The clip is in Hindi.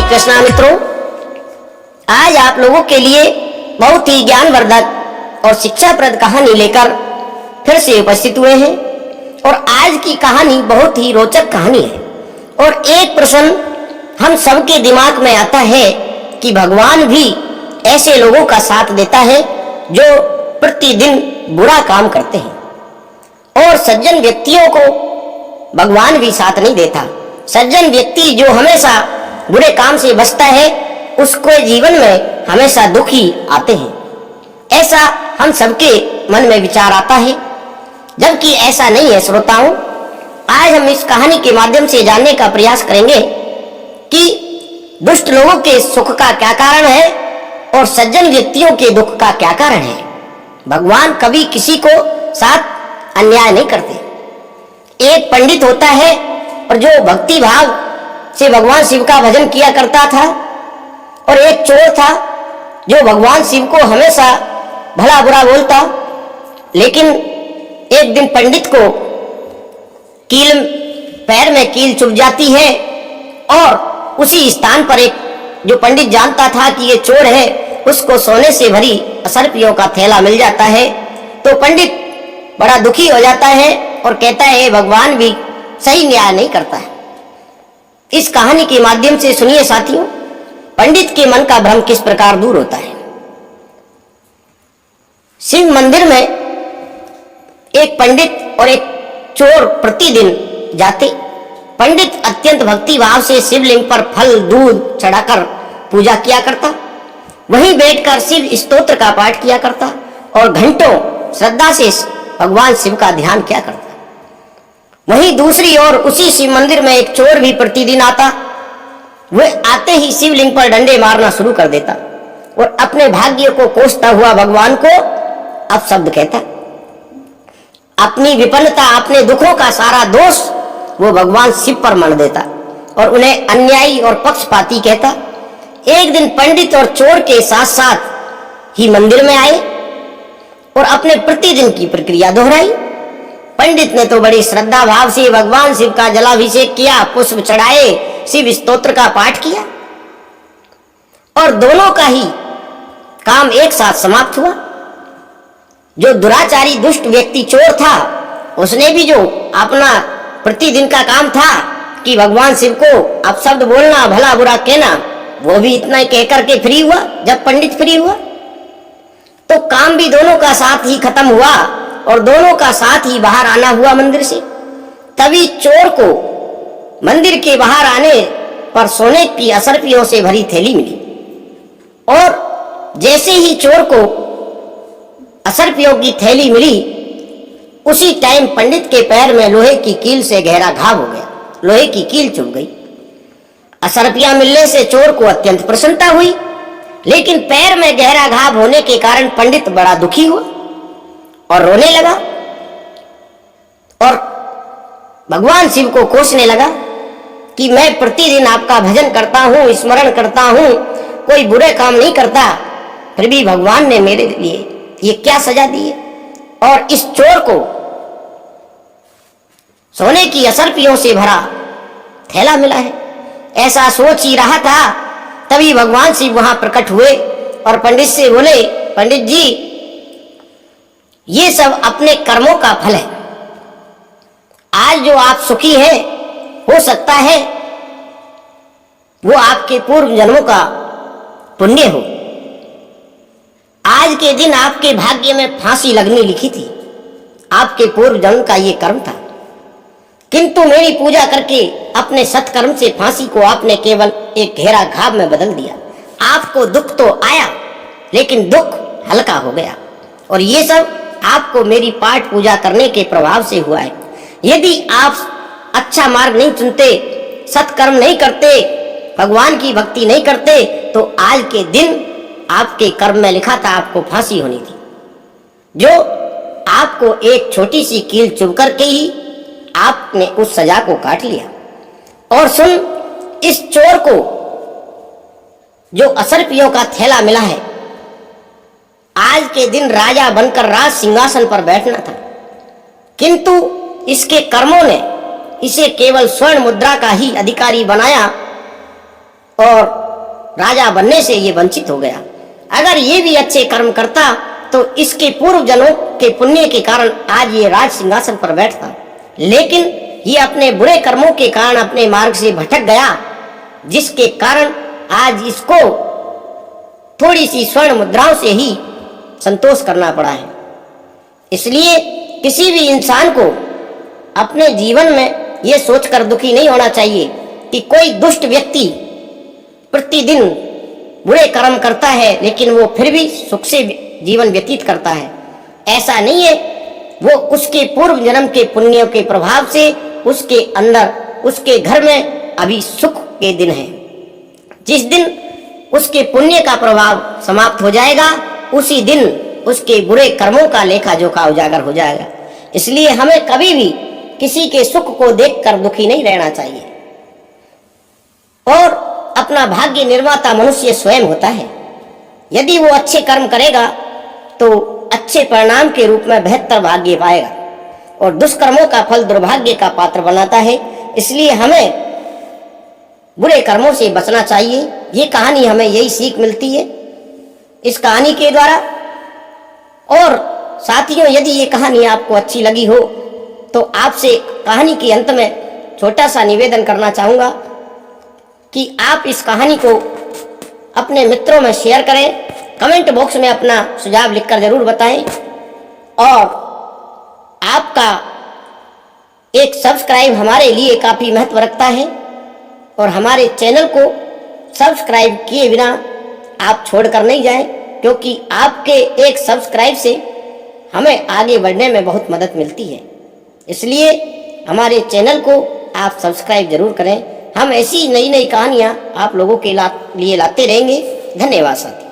कृष्णा मित्रों, आज आप लोगों के लिए बहुत ही ज्ञानवर्धक और शिक्षाप्रद कहानी लेकर फिर से उपस्थित हुए हैं। और आज की कहानी बहुत ही रोचक कहानी है। और एक प्रश्न हम सबके दिमाग में आता है कि भगवान भी ऐसे लोगों का साथ देता है जो प्रतिदिन बुरा काम करते हैं, और सज्जन व्यक्तियों को भगवान भी साथ नहीं देता। सज्जन व्यक्ति जो हमेशा बुरे काम से बचता है, उसको जीवन में हमेशा दुख ही आते हैं। ऐसा हम सबके मन में विचार आता है, जबकि ऐसा नहीं है। श्रोताओं, आज हम इस कहानी के माध्यम से जानने का प्रयास करेंगे कि दुष्ट लोगों के सुख का क्या कारण है और सज्जन व्यक्तियों के दुख का क्या कारण है। भगवान कभी किसी को साथ अन्याय नहीं करते। एक पंडित होता है और जो भक्ति भाव से भगवान शिव का भजन किया करता था, और एक चोर था जो भगवान शिव को हमेशा भला बुरा बोलता। लेकिन एक दिन पंडित को पैर में कील चुभ जाती है, और उसी स्थान पर एक जो पंडित जानता था कि ये चोर है, उसको सोने से भरी असरपियों का थैला मिल जाता है। तो पंडित बड़ा दुखी हो जाता है और कहता है भगवान भी सही न्याय नहीं करता है। इस कहानी के माध्यम से सुनिए साथियों, पंडित के मन का भ्रम किस प्रकार दूर होता है। शिव मंदिर में एक पंडित और एक चोर प्रतिदिन जाते। पंडित अत्यंत भक्ति भाव से शिवलिंग पर फल दूध चढ़ाकर पूजा किया करता, वहीं बैठकर शिव स्तोत्र का पाठ किया करता और घंटों श्रद्धा से भगवान शिव का ध्यान किया करता। वहीं दूसरी ओर उसी शिव मंदिर में एक चोर भी प्रतिदिन आता। वह आते ही शिवलिंग पर डंडे मारना शुरू कर देता और अपने भाग्य को कोसता हुआ भगवान को अपशब्द कहता। अपनी विपन्नता, अपने दुखों का सारा दोष वो भगवान शिव पर मढ़ देता और उन्हें अन्यायी और पक्षपाती कहता। एक दिन पंडित और चोर के साथ साथ ही मंदिर में आए और अपने प्रतिदिन की प्रक्रिया दोहराई। पंडित ने तो बड़ी श्रद्धा भाव से भगवान शिव का जलाभिषेक किया, पुष्प चढ़ाए, शिव स्तोत्र का पाठ किया, और दोनों का ही काम एक साथ समाप्त हुआ। जो दुराचारी दुष्ट व्यक्ति चोर था, उसने भी जो अपना प्रतिदिन का काम था कि भगवान शिव को अपशब्द बोलना, भला बुरा कहना, वो भी इतना कह करके फ्री हुआ। जब पंडित फ्री हुआ तो काम भी दोनों का साथ ही खत्म हुआ और दोनों का साथ ही बाहर आना हुआ मंदिर से। तभी चोर को मंदिर के बाहर आने पर सोने की असरपियों से भरी थैली मिली, और जैसे ही चोर को असरपियों की थैली मिली, उसी टाइम पंडित के पैर में लोहे की कील से गहरा घाव हो गया। लोहे की कील चुभ गई। असरपियां मिलने से चोर को अत्यंत प्रसन्नता हुई, लेकिन पैर में गहरा घाव होने के कारण पंडित बड़ा दुखी हुआ और रोने लगा और भगवान शिव को कोसने लगा कि मैं प्रतिदिन आपका भजन करता हूं, स्मरण करता हूं, कोई बुरे काम नहीं करता, फिर भी भगवान ने मेरे लिए ये क्या सजा दी है। और इस चोर को सोने की असरपियों से भरा थैला मिला है। ऐसा सोच ही रहा था, तभी भगवान शिव वहां प्रकट हुए और पंडित से बोले, पंडित जी, ये सब अपने कर्मों का फल है। आज जो आप सुखी हैं, हो सकता है वो आपके पूर्व जन्मों का पुण्य हो। आज के दिन आपके भाग्य में फांसी लगनी लिखी थी, आपके पूर्व जन्म का ये कर्म था। किंतु मेरी पूजा करके अपने सत्कर्म से फांसी को आपने केवल एक गहरा घाव में बदल दिया। आपको दुख तो आया, लेकिन दुख हल्का हो गया, और ये सब आपको मेरी पाठ पूजा करने के प्रभाव से हुआ है। यदि आप अच्छा मार्ग नहीं चुनते, सत्कर्म नहीं करते, भगवान की भक्ति नहीं करते, तो आज के दिन आपके कर्म में लिखा था आपको फांसी होनी थी, जो आपको एक छोटी सी कील चुभ करके ही आपने उस सजा को काट लिया। और सुन, इस चोर को जो असरपियों का थैला मिला है, आज के दिन राजा बनकर राज सिंहासन पर बैठना था, किंतु इसके कर्मों ने इसे केवल स्वर्ण मुद्रा का ही अधिकारी बनाया और राजा बनने से ये वंचित हो गया। अगर ये भी अच्छे कर्म करता तो इसके पूर्व जन्मों के पुण्य के कारण आज ये राज सिंहासन पर बैठता, लेकिन ये अपने बुरे कर्मों के कारण अपने मार्ग से भटक गया, जिसके कारण आज इसको थोड़ी सी स्वर्ण मुद्राओं से ही संतोष करना पड़ा है। इसलिए किसी भी इंसान को अपने जीवन में यह सोचकर दुखी नहीं होना चाहिए कि कोई दुष्ट व्यक्ति प्रतिदिन बुरे कर्म करता है लेकिन वो फिर भी सुख से जीवन व्यतीत करता है। ऐसा नहीं है, वो उसके पूर्व जन्म के पुण्यों के प्रभाव से उसके अंदर, उसके घर में अभी सुख के दिन है। जिस दिन उसके पुण्य का प्रभाव समाप्त हो जाएगा उसी दिन उसके बुरे कर्मों का लेखा जोखा उजागर हो जाएगा। इसलिए हमें कभी भी किसी के सुख को देखकर दुखी नहीं रहना चाहिए। और अपना भाग्य निर्माता मनुष्य स्वयं होता है। यदि वो अच्छे कर्म करेगा तो अच्छे परिणाम के रूप में बेहतर भाग्य पाएगा, और दुष्कर्मों का फल दुर्भाग्य का पात्र बनाता है। इसलिए हमें बुरे कर्मों से बचना चाहिए। ये कहानी हमें यही सीख मिलती है इस कहानी के द्वारा। और साथियों, यदि ये कहानी आपको अच्छी लगी हो तो आपसे कहानी के अंत में छोटा सा निवेदन करना चाहूँगा कि आप इस कहानी को अपने मित्रों में शेयर करें। कमेंट बॉक्स में अपना सुझाव लिखकर जरूर बताएं, और आपका एक सब्सक्राइब हमारे लिए काफ़ी महत्व रखता है, और हमारे चैनल को सब्सक्राइब किए बिना आप छोड़कर नहीं जाएं, क्योंकि आपके एक सब्सक्राइब से हमें आगे बढ़ने में बहुत मदद मिलती है। इसलिए हमारे चैनल को आप सब्सक्राइब जरूर करें। हम ऐसी नई नई कहानियाँ आप लोगों के लिए लाते रहेंगे। धन्यवाद साथी।